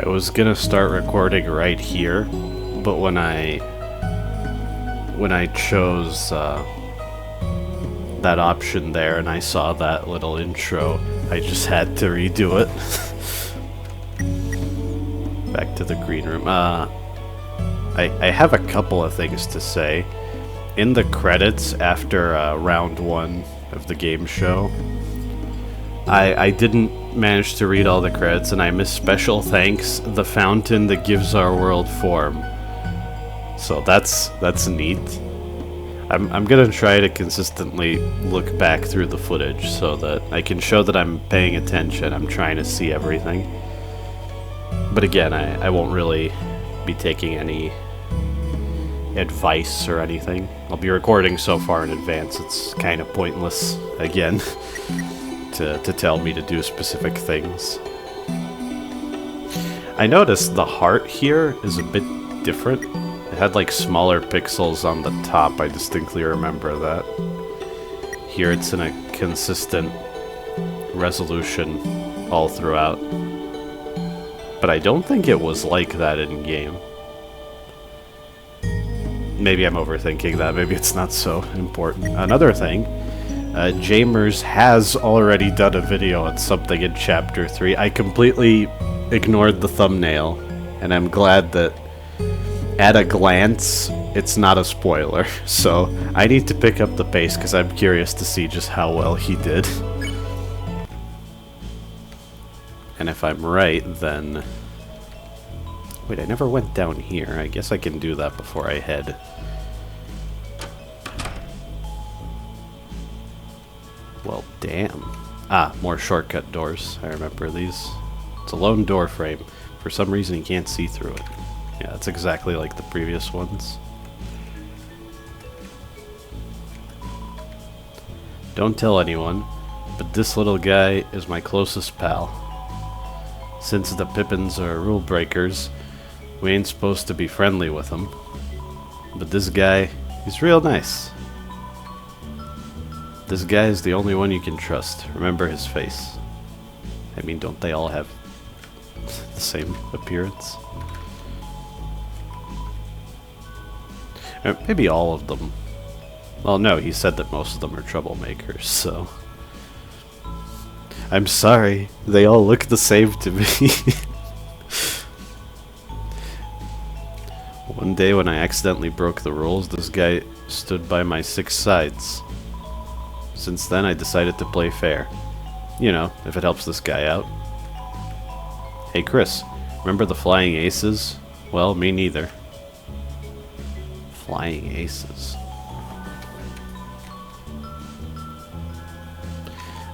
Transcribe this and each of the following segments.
was gonna start recording right here, but when I chose that option there and I saw that little intro, I just had to redo it. Back to the green room. I have a couple of things to say. In the credits after round 1 of the game show, I didn't manage to read all the credits, and I missed special thanks, the fountain that gives our world form. So that's neat. I'm gonna try to consistently look back through the footage so that I can show that I'm paying attention, I'm trying to see everything. But again, I won't really be taking any advice or anything. I'll be recording so far in advance, it's kind of pointless, again, to tell me to do specific things. I noticed the heart here is a bit different. It had like smaller pixels on the top, I distinctly remember that. Here it's in a consistent resolution all throughout. But I don't think it was like that in-game. Maybe I'm overthinking that, maybe it's not so important. Another thing, Jamers has already done a video on something in Chapter 3. I completely ignored the thumbnail, and I'm glad that at a glance, it's not a spoiler. So I need to pick up the pace because I'm curious to see just how well he did. And if I'm right, then... Wait, I never went down here. I guess I can do that before I head. Well, damn. Ah, more shortcut doors. I remember these. It's a lone door frame. For some reason, you can't see through it. Yeah, it's exactly like the previous ones. Don't tell anyone, but this little guy is my closest pal. Since the Pippins are rule breakers, we ain't supposed to be friendly with them. But this guy, he's real nice. This guy is the only one you can trust. Remember his face. I mean, don't they all have the same appearance? Maybe all of them. Well, no, he said that most of them are troublemakers, so... I'm sorry, they all look the same to me. One day when I accidentally broke the rules, this guy stood by my 6 sides. Since then, I decided to play fair. You know, if it helps this guy out. Hey Chris, remember the flying aces? Well, me neither. Flying aces.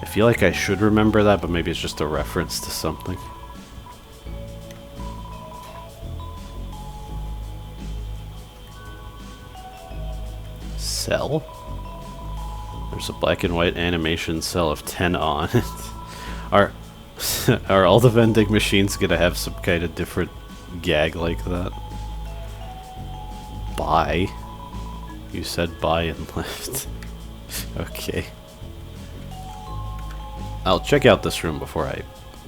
I feel like I should remember that, but maybe it's just a reference to something. Cell? There's a black and white animation cell of 10 on it. Are all the vending machines gonna have some kind of different gag like that? Buy? You said buy and left. Okay. I'll check out this room before I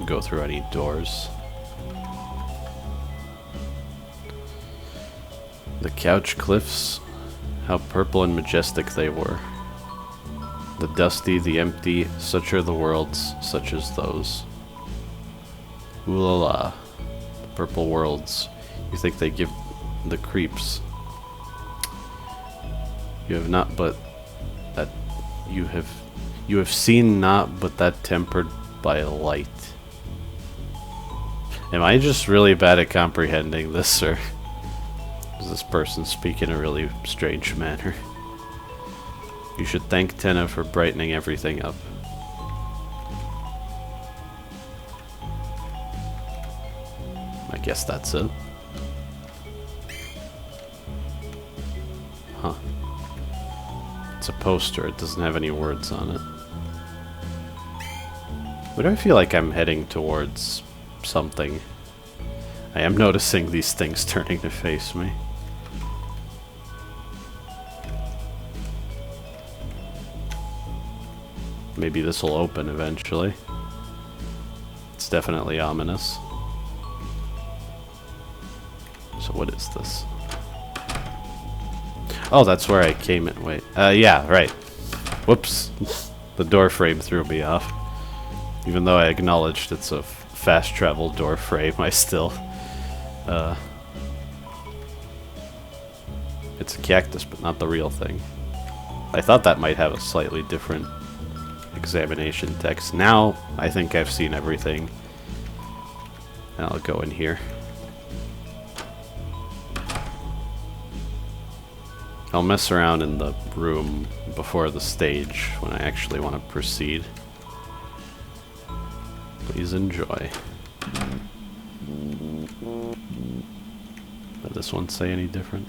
go through any doors. The couch cliffs, how purple and majestic they were. The dusty, the empty, such are the worlds, such as those. Ooh la la. The purple worlds. You think they give the creeps. You have not but that you have seen not but that tempered by light. Am I just really bad at comprehending this, or does this person speak in a really strange manner? You should thank Tenna for brightening everything up. I guess that's it. Huh. It's a poster, it doesn't have any words on it. But I feel like I'm heading towards something. I am noticing these things turning to face me. Maybe this will open eventually. It's definitely ominous. What is this? Oh, that's where I came in. Wait. Yeah, right. Whoops. The door frame threw me off. Even though I acknowledged it's a fast travel door frame, I still... It's a cactus, but not the real thing. I thought that might have a slightly different examination text. Now, I think I've seen everything. And I'll go in here. I'll mess around in the room before the stage when I actually want to proceed. Please enjoy. Did this one say any different?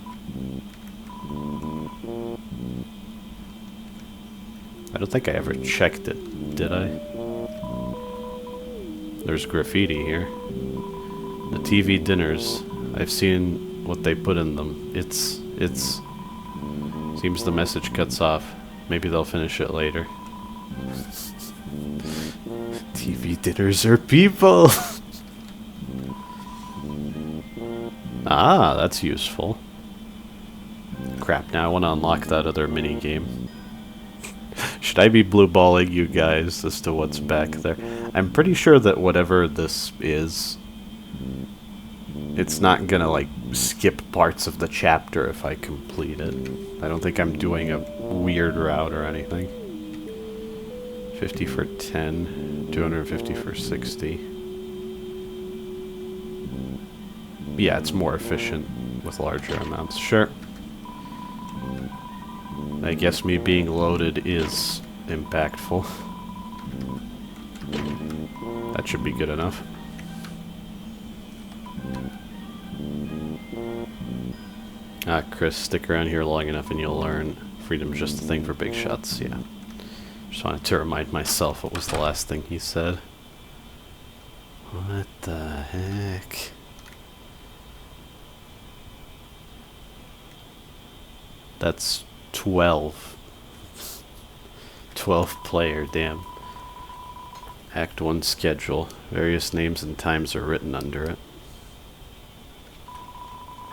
I don't think I ever checked it, did I? There's graffiti here. The TV dinners. I've seen what they put in them. It's... Seems the message cuts off. Maybe they'll finish it later. TV dinners are people! Ah, that's useful. Crap, now I want to unlock that other mini-game. Should I be blue-balling you guys as to what's back there? I'm pretty sure that whatever this is, it's not gonna, like, skip parts of the chapter if I complete it. I don't think I'm doing a weird route or anything. 50 for 10, 250 for 60. Yeah, it's more efficient with larger amounts. Sure. I guess me being loaded is impactful. That should be good enough. Ah, Chris, stick around here long enough and you'll learn. Freedom's just a thing for big shots, yeah. Just wanted to remind myself what was the last thing he said. What the heck? That's 12. 12 player, damn. Act 1 schedule. Various names and times are written under it.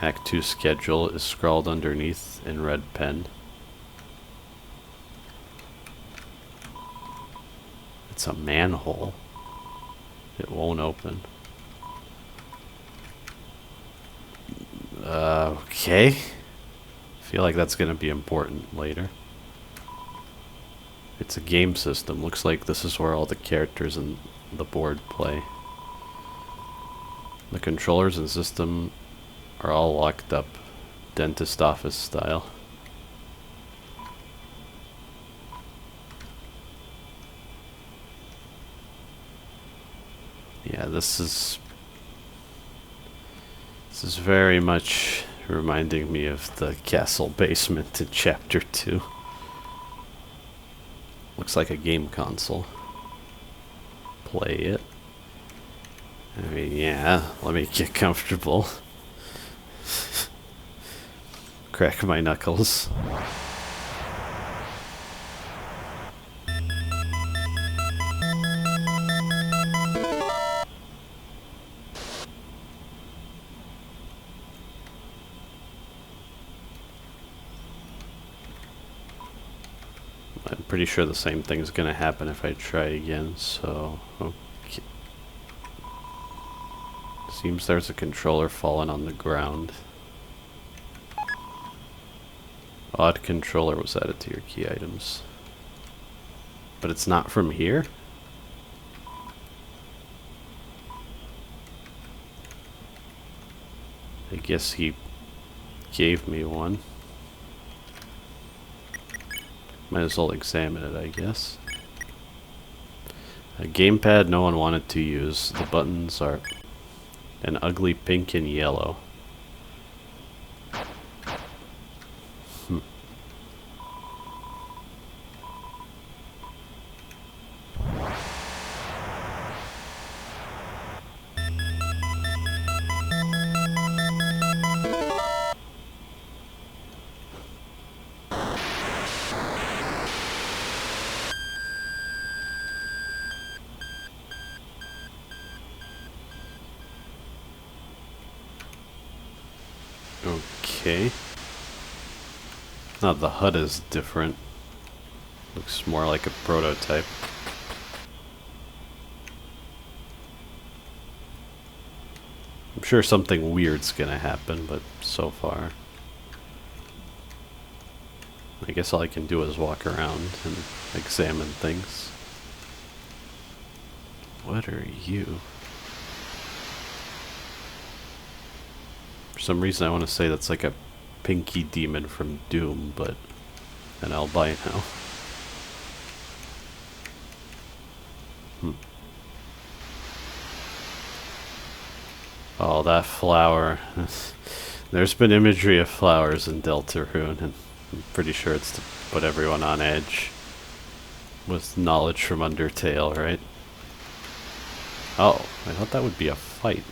Act 2 schedule is scrawled underneath in red pen. It's a manhole. It won't open. Okay. Feel like that's gonna be important later. It's a game system. Looks like this is where all the characters in the board play. The controllers and system are all locked up, dentist office style. Yeah, this is very much reminding me of the castle basement in chapter 2. Looks like a game console. Play it. I mean, yeah, let me get comfortable. Crack my knuckles. I'm pretty sure the same thing is going to happen if I try again, so... Okay. Seems there's a controller fallen on the ground. Odd controller was added to your key items. But it's not from here? I guess he gave me one. Might as well examine it, I guess. A gamepad no one wanted to use. The buttons are an ugly pink and yellow. Okay. No, the HUD is different. Looks more like a prototype. I'm sure something weird's gonna happen, but so far... I guess all I can do is walk around and examine things. What are you? For some reason I want to say that's like a pinky demon from Doom, but an albino. Oh, that flower. There's been imagery of flowers in Deltarune, and I'm pretty sure it's to put everyone on edge. With knowledge from Undertale, right? Oh, I thought that would be a fight.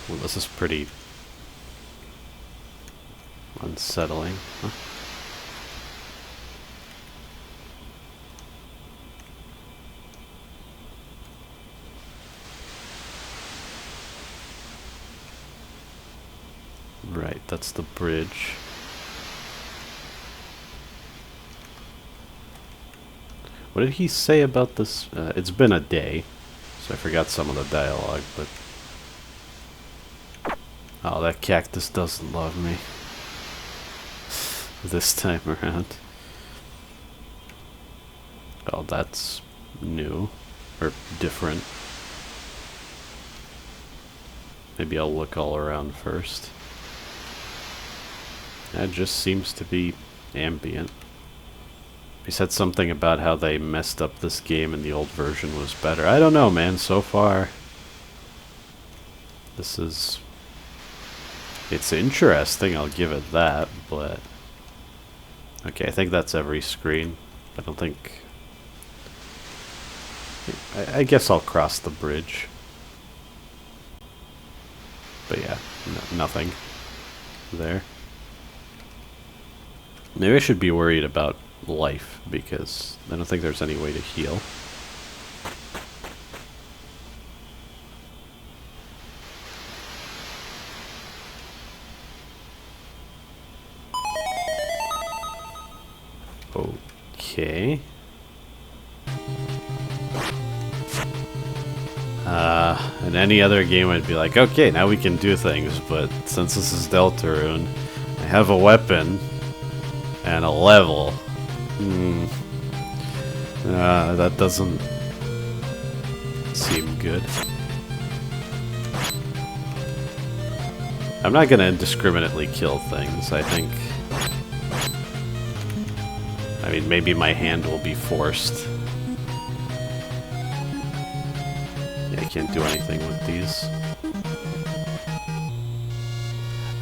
Well, this is pretty unsettling. Huh? Right, that's the bridge. What did he say about this? It's been a day, so I forgot some of the dialogue, but... Oh, that cactus doesn't love me. This time around. Oh, that's new. Or different. Maybe I'll look all around first. That just seems to be ambient. He said something about how they messed up this game and the old version was better. I don't know, man. So far, this is... It's interesting, I'll give it that, but... Okay, I think that's every screen. I don't think... I guess I'll cross the bridge. But yeah, nothing there. Maybe I should be worried about life, because I don't think there's any way to heal. Okay. In any other game I'd be like, okay, now we can do things, but since this is Deltarune, I have a weapon and a level. That doesn't seem good. I'm not gonna indiscriminately kill things, I think. I mean, maybe my hand will be forced. Yeah, I can't do anything with these.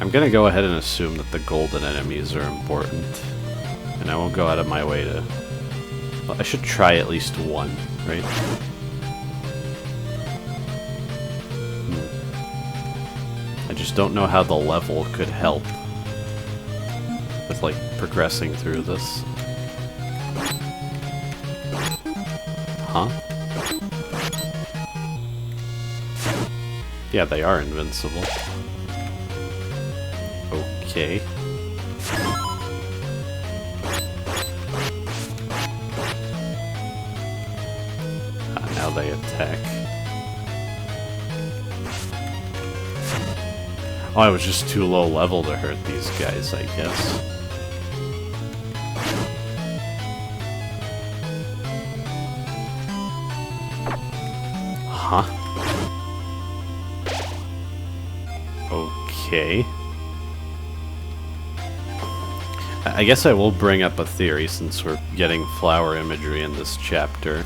I'm gonna go ahead and assume that the golden enemies are important. And I won't go out of my way to... Well, I should try at least one, right? I just don't know how the level could help with, like, progressing through this. Huh? Yeah, they are invincible. Okay. Now they attack. Oh, I was just too low level to hurt these guys, I guess. Huh? Okay. I guess I will bring up a theory since we're getting flower imagery in this chapter.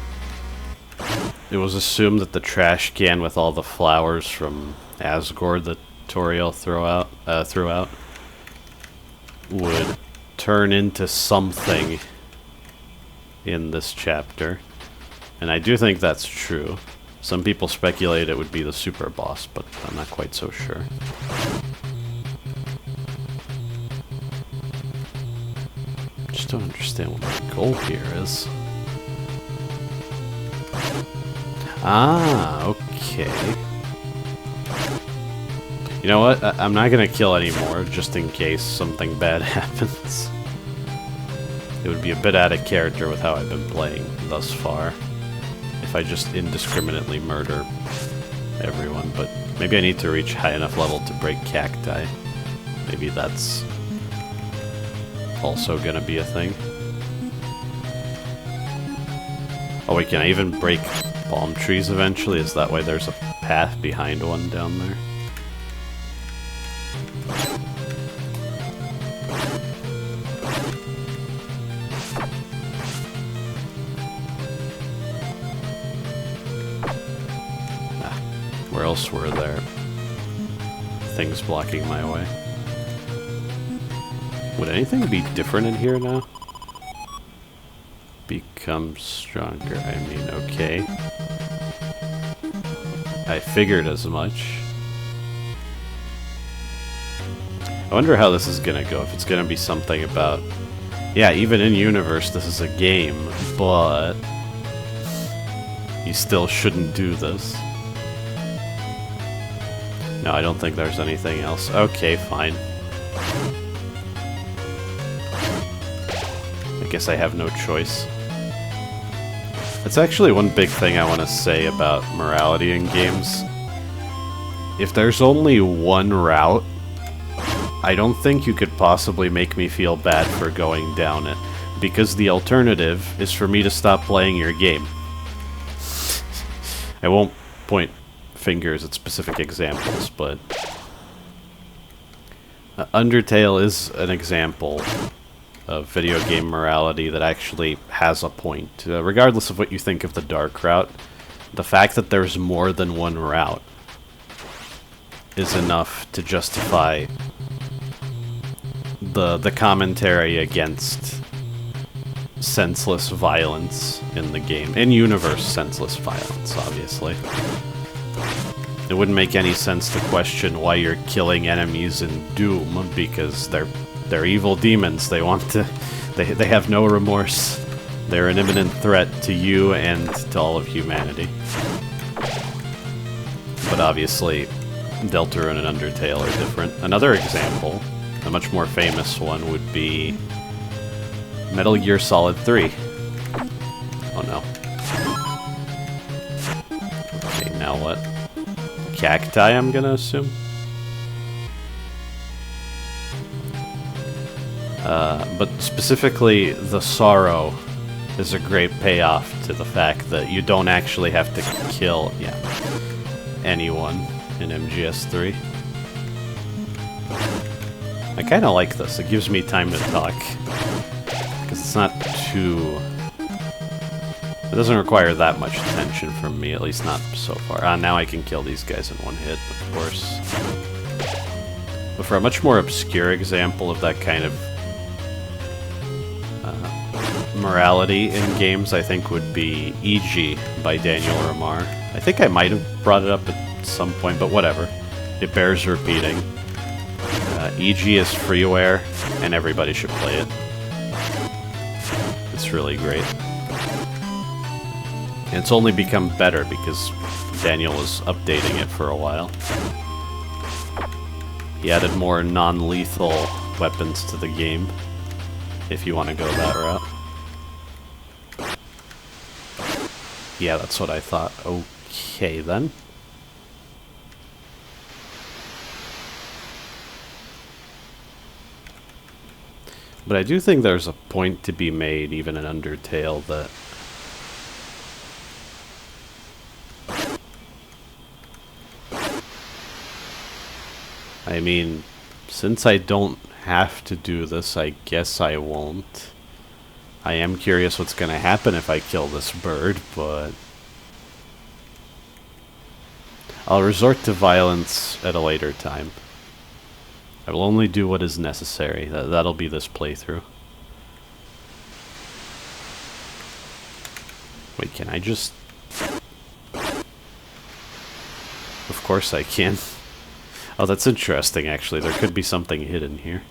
It was assumed that the trash can with all the flowers from Asgore that Toriel threw out would turn into something in this chapter. And I do think that's true. Some people speculate it would be the super boss, but I'm not quite so sure. Just don't understand what my goal here is. Ah, okay. You know what? I'm not gonna kill anymore, just in case something bad happens. It would be a bit out of character with how I've been playing thus far, if I just indiscriminately murder everyone, but maybe I need to reach high enough level to break cacti. Maybe that's also gonna be a thing. Oh wait, can I even break palm trees eventually? Is that why there's a path behind one down there? Where else were there things blocking my way? Would anything be different in here now? Become stronger. I mean, okay. I figured as much. I wonder how this is gonna go. If it's gonna be something about... Yeah, even in universe, this is a game, but... you still shouldn't do this. No, I don't think there's anything else. Okay, fine. I guess I have no choice. That's actually one big thing I want to say about morality in games. If there's only one route, I don't think you could possibly make me feel bad for going down it, because the alternative is for me to stop playing your game. I won't point fingers at specific examples, but Undertale is an example of video game morality that actually has a point. Regardless of what you think of the dark route, the fact that there's more than one route is enough to justify the commentary against senseless violence in the game. In-universe senseless violence, obviously. It wouldn't make any sense to question why you're killing enemies in Doom, because they're evil demons. They want to... They have no remorse. They're an imminent threat to you and to all of humanity. But obviously, Deltarune and Undertale are different. Another example, a much more famous one, would be Metal Gear Solid 3. Oh no. Okay, now what? Cacti, I'm gonna assume? But specifically, the sorrow is a great payoff to the fact that you don't actually have to kill, anyone in MGS3. I kinda like this, it gives me time to talk. Because it's not too... It doesn't require that much attention from me, at least not so far. Now I can kill these guys in one hit, of course. But for a much more obscure example of that kind of morality in games, I think would be E.G. by Daniel Ramar. I think I might have brought it up at some point, but whatever. It bears repeating. E.G. is freeware, and everybody should play it. It's really great. And it's only become better because Daniel was updating it for a while. He added more non-lethal weapons to the game, if you want to go that route. Yeah, that's what I thought. Okay, then. But I do think there's a point to be made, even in Undertale, that... I mean, since I don't have to do this, I guess I won't. I am curious what's gonna happen if I kill this bird, but... I'll resort to violence at a later time. I will only do what is necessary. That'll be this playthrough. Wait, can I just... Of course I can. Oh, that's interesting, actually. There could be something hidden here.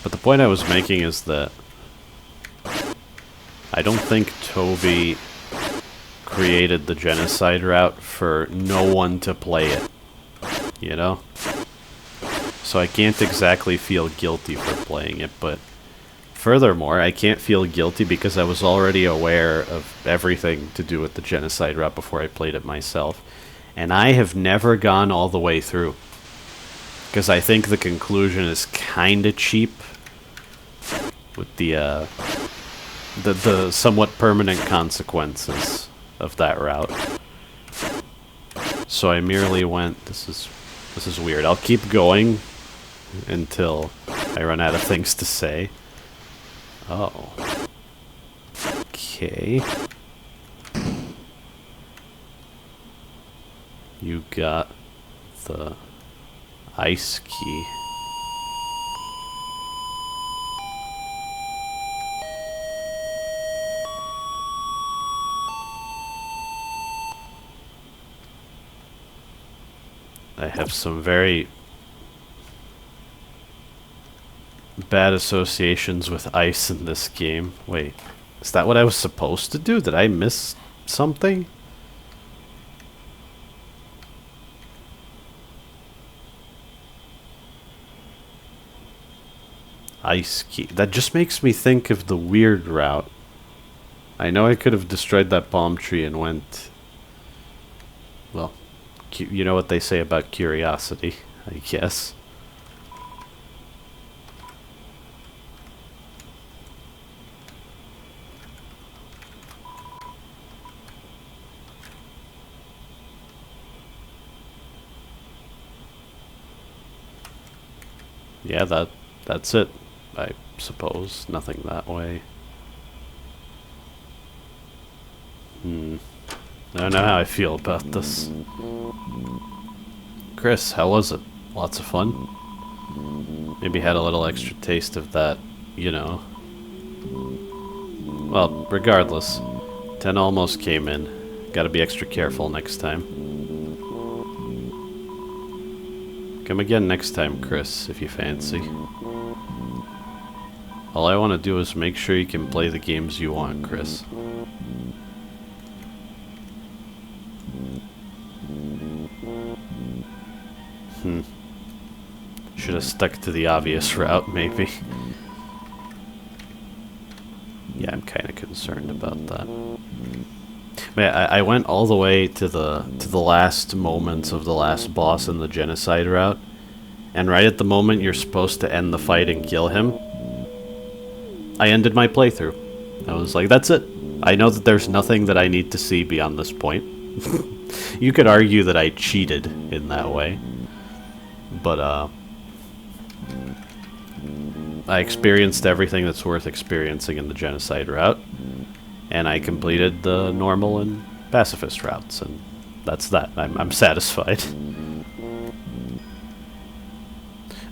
But the point I was making is that I don't think Toby created the genocide route for no one to play it, you know? So I can't exactly feel guilty for playing it, but furthermore, I can't feel guilty because I was already aware of everything to do with the genocide route before I played it myself. And I have never gone all the way through. Because I think the conclusion is kinda cheap with the somewhat permanent consequences of that route. So I merely went, this is weird. I'll keep going until I run out of things to say. Oh. Okay. You got the ice key. I have some very bad associations with ice in this game. Wait, is that what I was supposed to do? Did I miss something? Ice key. That just makes me think of the weird route. I know I could have destroyed that palm tree and went... Well, you know what they say about curiosity, I guess. Yeah, that's it, I suppose. Nothing that way. I don't know how I feel about this. Chris, how was it? Lots of fun? Maybe had a little extra taste of that, you know. Well, regardless, 10 almost came in. Gotta be extra careful next time. Come again next time, Chris, if you fancy. All I want to do is make sure you can play the games you want, Chris. Should have stuck to the obvious route, maybe. Yeah, I'm kind of concerned about that. Man, I went all the way to the last moments of the last boss in the genocide route, and right at the moment you're supposed to end the fight and kill him, I ended my playthrough. I was like, that's it. I know that there's nothing that I need to see beyond this point. You could argue that I cheated in that way, but I experienced everything that's worth experiencing in the genocide route, and I completed the normal and pacifist routes, and that's that. I'm satisfied.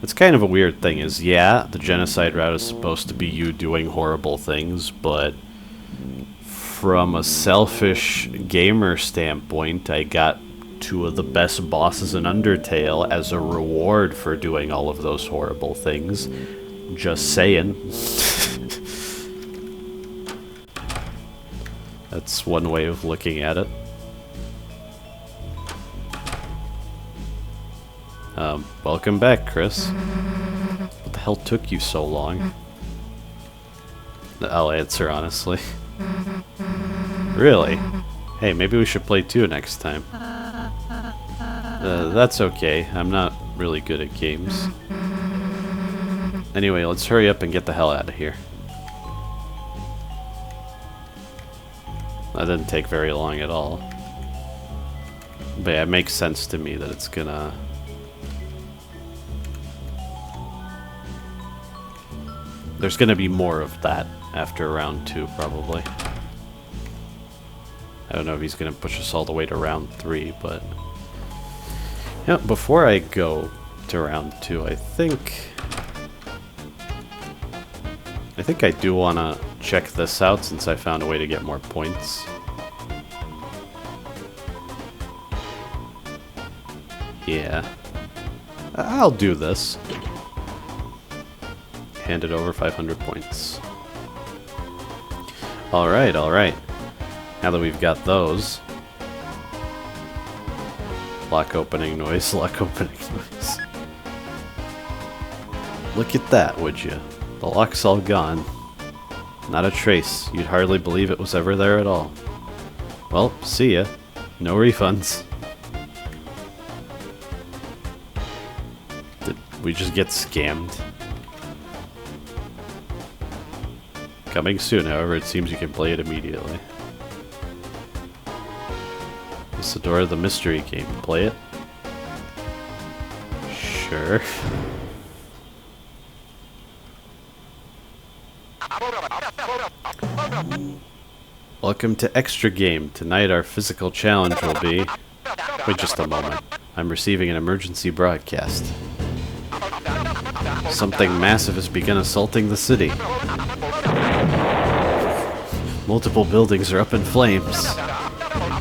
It's kind of a weird thing is, yeah, the genocide route is supposed to be you doing horrible things, but from a selfish gamer standpoint, I got 2 of the best bosses in Undertale as a reward for doing all of those horrible things. Just saying. That's one way of looking at it. Welcome back, Chris. What the hell took you so long? I'll answer honestly. Really? Hey, maybe we should play 2 next time. That's okay. I'm not really good at games. Anyway, let's hurry up and get the hell out of here. That didn't take very long at all. But yeah, it makes sense to me that it's gonna... There's gonna be more of that after round 2, probably. I don't know if he's gonna push us all the way to round 3, but... Yeah, before I go to round 2, I think I do want to check this out since I found a way to get more points. Yeah. I'll do this. Hand it over 500 points. Alright, alright. Now that we've got those. Lock opening noise, lock opening noise. Look at that, would you? The lock's all gone. Not a trace. You'd hardly believe it was ever there at all. Well, see ya. No refunds. Did we just get scammed? Coming soon, however, it seems you can play it immediately. It's the door of the mystery game. Play it? Sure. Welcome to Extra Game. Tonight our physical challenge will be... Wait just a moment. I'm receiving an emergency broadcast. Something massive has begun assaulting the city. Multiple buildings are up in flames.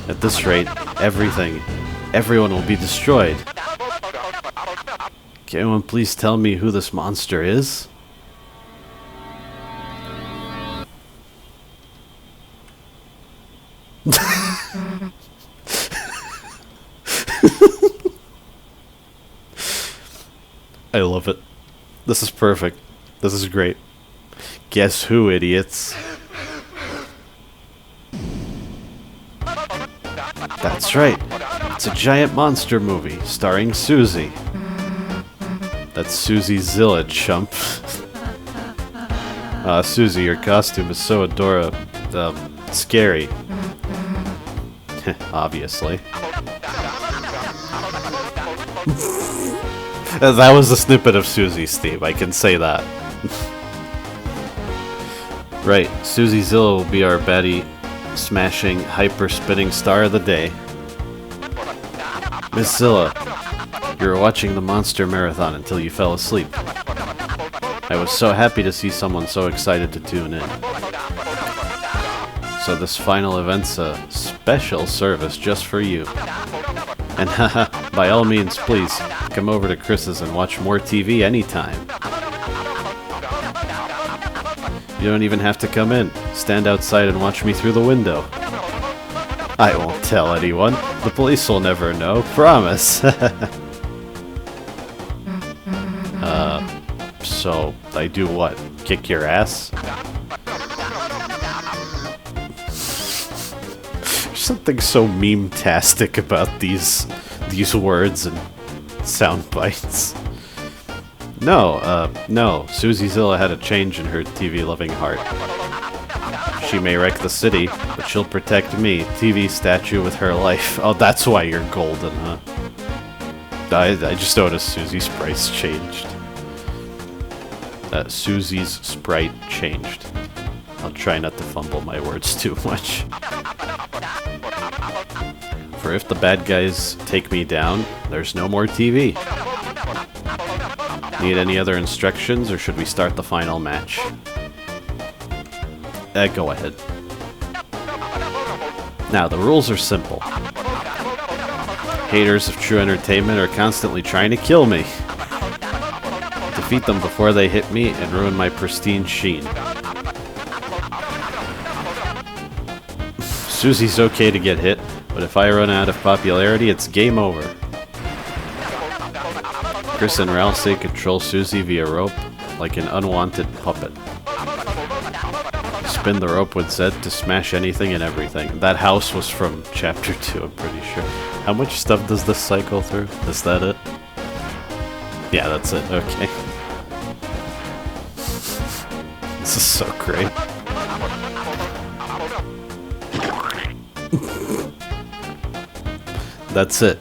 At this rate, everyone will be destroyed. Can anyone please tell me who this monster is? I love it. This is perfect. This is great. Guess who, idiots? That's right. It's a giant monster movie starring Susie. That's Susiezilla, chump. Susie, your costume is so scary. Obviously. That was a snippet of Susie's theme, I can say that. Right, Susiezilla will be our baddie smashing, hyper-spinning star of the day. Miss Zilla, you were watching the Monster Marathon until you fell asleep. I was so happy to see someone so excited to tune in. So this final event's a special service just for you. And haha, by all means, please, come over to Chris's and watch more TV anytime. You don't even have to come in. Stand outside and watch me through the window. I won't tell anyone. The police will never know. Promise. So I do what? Kick your ass? There's something so meme-tastic about these words and sound bites. No, Susiezilla had a change in her TV-loving heart. She may wreck the city, but she'll protect me, TV statue, with her life. Oh, that's why you're golden, huh? I just noticed Susie's sprite changed. Susie's sprite changed. I'll try not to fumble my words too much. For if the bad guys take me down, there's no more TV. Need any other instructions, or should we start the final match? Go ahead. Now, the rules are simple. Haters of true entertainment are constantly trying to kill me. Defeat them before they hit me and ruin my pristine sheen. Susie's okay to get hit, but if I run out of popularity, it's game over. Chris and Ralsei control Susie via rope like an unwanted puppet. Spin the rope with Zed to smash anything and everything. That house was from Chapter 2, I'm pretty sure. How much stuff does this cycle through? Is that it? Yeah, that's it. Okay. This is so great. That's it.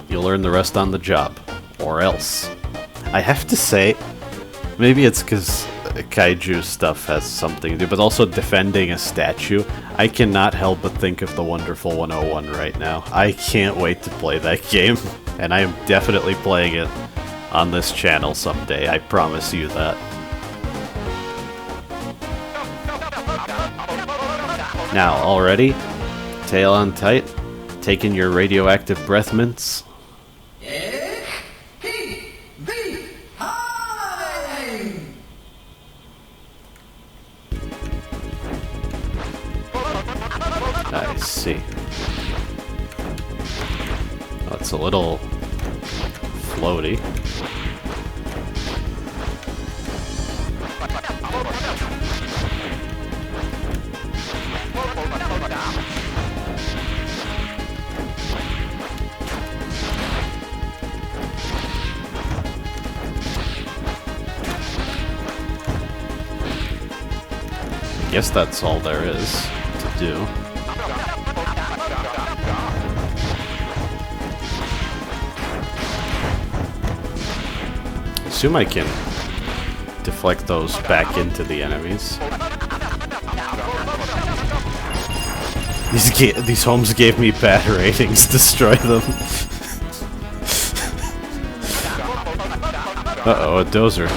You'll learn the rest on the job. Or else. I have to say, maybe it's because kaiju stuff has something to do, but also defending a statue. I cannot help but think of the Wonderful 101 right now. I can't wait to play that game, and I am definitely playing it on this channel someday. I promise you that. Now, all ready? Tail on tight? Taking your radioactive breath mints? see. Oh, it's a little floaty. I guess that's all there is to do. Assume I can deflect those back into the enemies. These homes gave me bad ratings. Destroy them. Uh-oh, a dozer.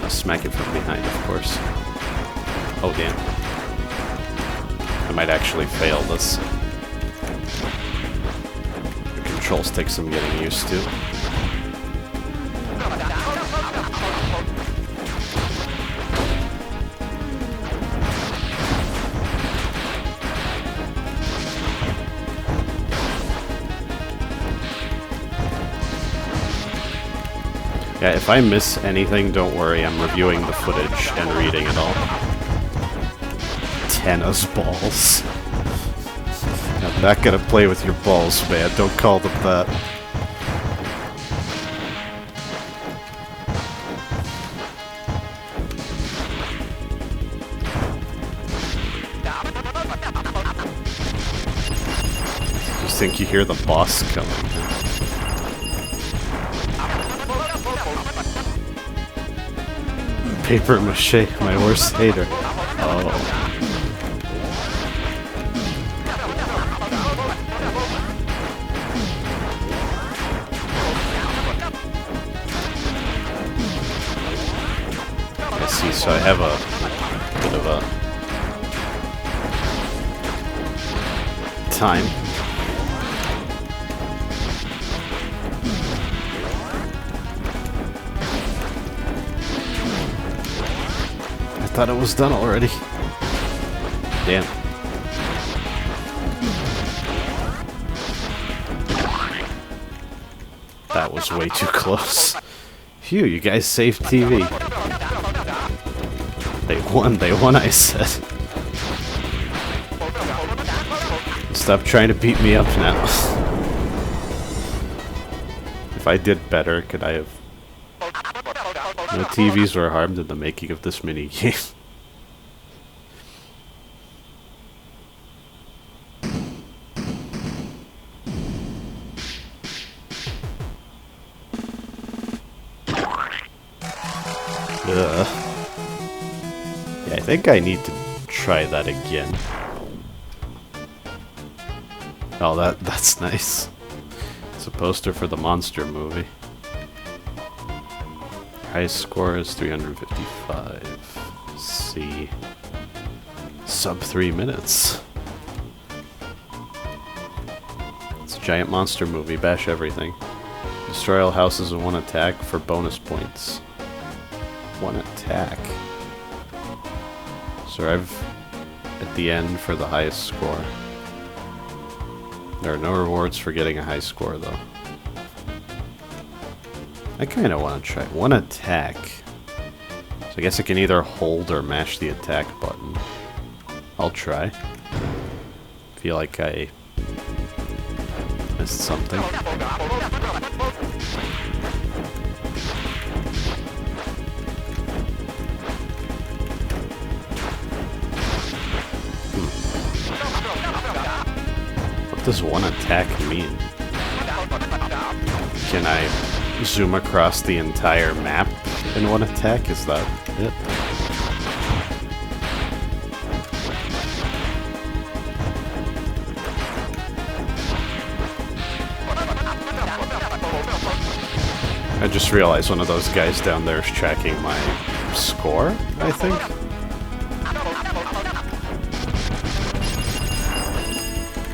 I'll smack it from behind, of course. Oh, damn. I might actually fail this. The controls take some getting used to. Yeah, if I miss anything, don't worry, I'm reviewing the footage and reading it all. Tennis balls. I'm not gonna play with your balls, man. Don't call them that. You think you hear the boss coming? Paper mache, my worst hater. Oh. I see, so I have a bit of a time. I thought it was done already. Damn. That was way too close. Phew, you guys saved TV. They won, I said. Stop trying to beat me up now. If I did better, could I have... No TVs were harmed in the making of this minigame. Yeah, I think I need to try that again. Oh, that's nice. It's a poster for the monster movie. Highest score is 355. C. Sub 3 minutes. It's a giant monster movie. Bash everything. Destroy all houses in one attack for bonus points. One attack. Survive at the end for the highest score. There are no rewards for getting a high score, though. I kind of want to try one attack. So I guess I can either hold or mash the attack button. I'll try. Feel like I missed something. What does one attack mean? Can I zoom across the entire map in one attack? Is that it? I just realized one of those guys down there is tracking my score, I think.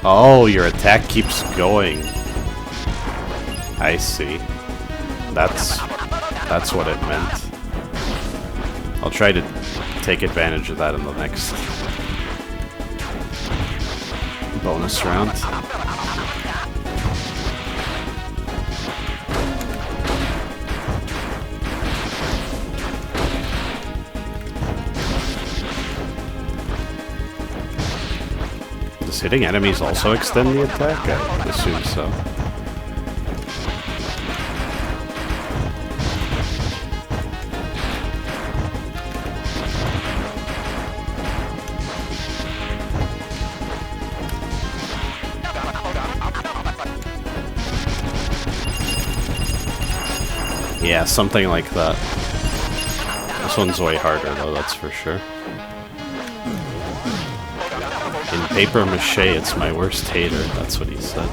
Oh, your attack keeps going. I see. That's what it meant. I'll try to take advantage of that in the next bonus round. Does hitting enemies also extend the attack? I would assume so. Yeah, something like that. This one's way harder though, that's for sure. In paper mache, it's my worst hater, that's what he said.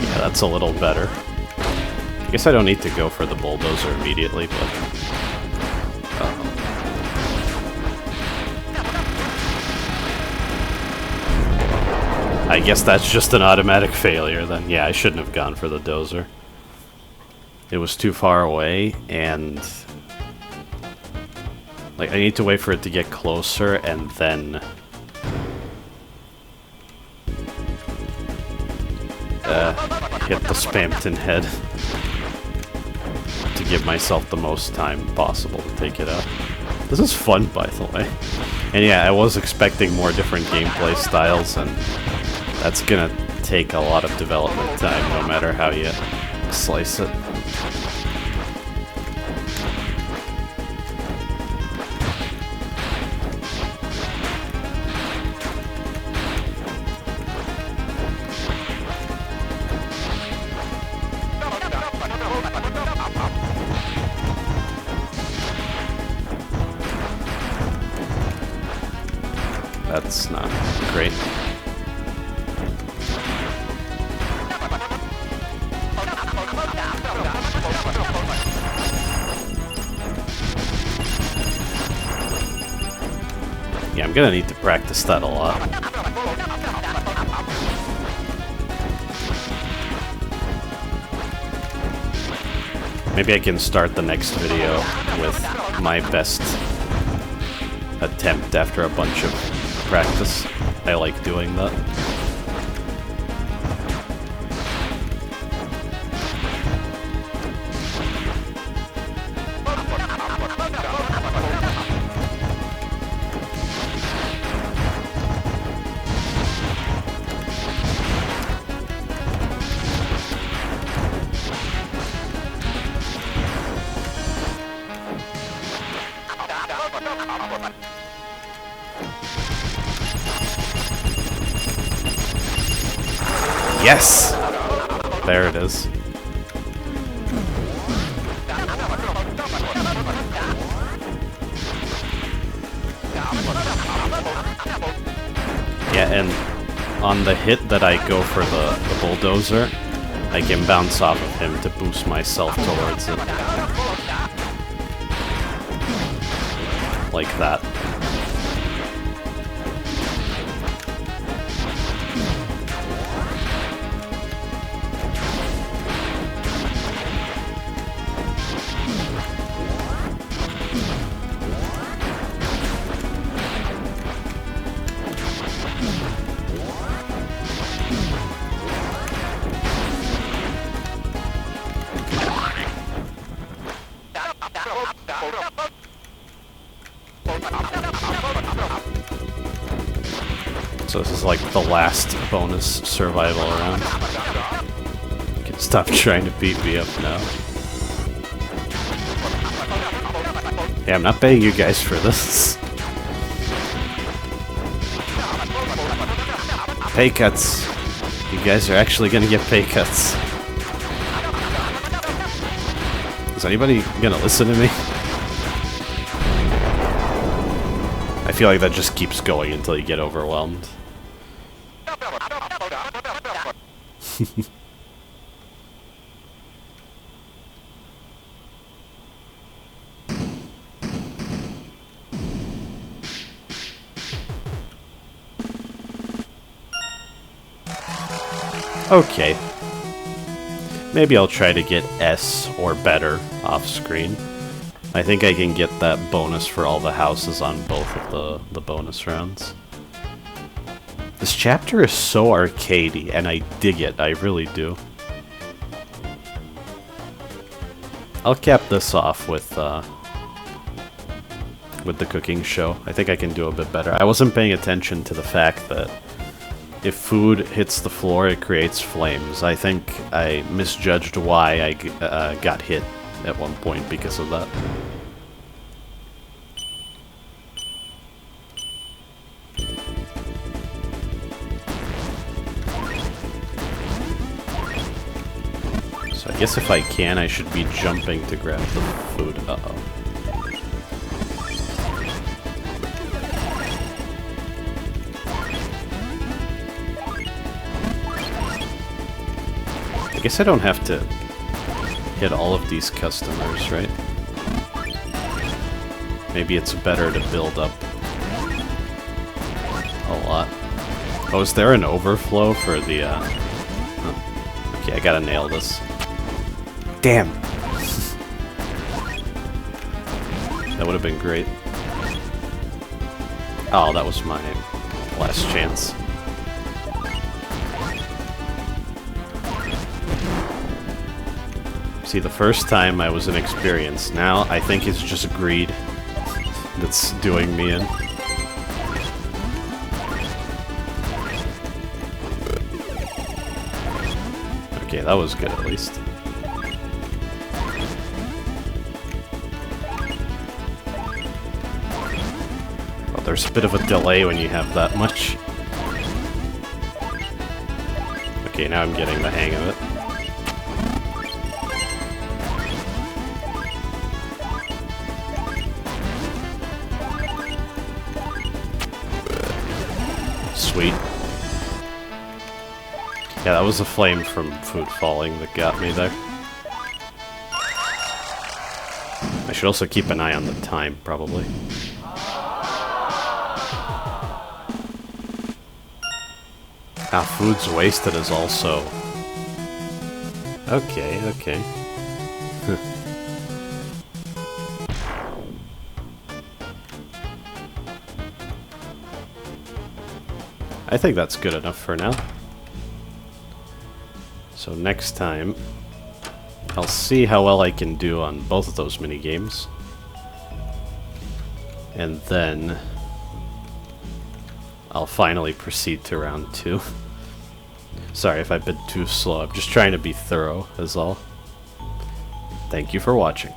Yeah, that's a little better. I guess I don't need to go for the bulldozer immediately, but... I guess that's just an automatic failure then. Yeah, I shouldn't have gone for the dozer. It was too far away, and... like, I need to wait for it to get closer, and then... hit the Spamton head. To give myself the most time possible to take it out. This is fun, by the way. And yeah, I was expecting more different gameplay styles, and that's gonna take a lot of development time, no matter how you slice it. That's not great. Yeah, I'm gonna need to practice that a lot. Maybe I can start the next video with my best attempt after a bunch of practice. I like doing that. Yes! There it is. Yeah, and on the hit that I go for the bulldozer, I can bounce off of him to boost myself towards it. Like that. So this is like the last bonus survival round. You can stop trying to beat me up now. Yeah, I'm not paying you guys for this. Pay cuts. You guys are actually gonna get pay cuts. Is anybody gonna listen to me? I feel like that just keeps going until you get overwhelmed. okay. Maybe I'll try to get S or better off screen. I think I can get that bonus for all the houses on both of the bonus rounds. This chapter is so arcadey, and I dig it. I really do. I'll cap this off with the cooking show. I think I can do a bit better. I wasn't paying attention to the fact that if food hits the floor, it creates flames. I think I misjudged why I got hit at one point because of that. So I guess if I can, I should be jumping to grab the food. Uh-oh. I guess I don't have to hit all of these customers, right? Maybe it's better to build up a lot. Oh, is there an overflow for the, oh. Okay, I gotta nail this. Damn! That would have been great. Oh, that was my last chance. See, the first time I was inexperienced. Now I think it's just greed that's doing me in. Okay, that was good at least. Well, there's a bit of a delay when you have that much. Okay, now I'm getting the hang of it. Sweet. Yeah, that was a flame from food falling that got me there. I should also keep an eye on the time, probably. Ah, food's wasted is also... Okay, okay. I think that's good enough for now. So next time, I'll see how well I can do on both of those minigames. And then I'll finally proceed to round 2. Sorry if I've been too slow, I'm just trying to be thorough, is all. Thank you for watching.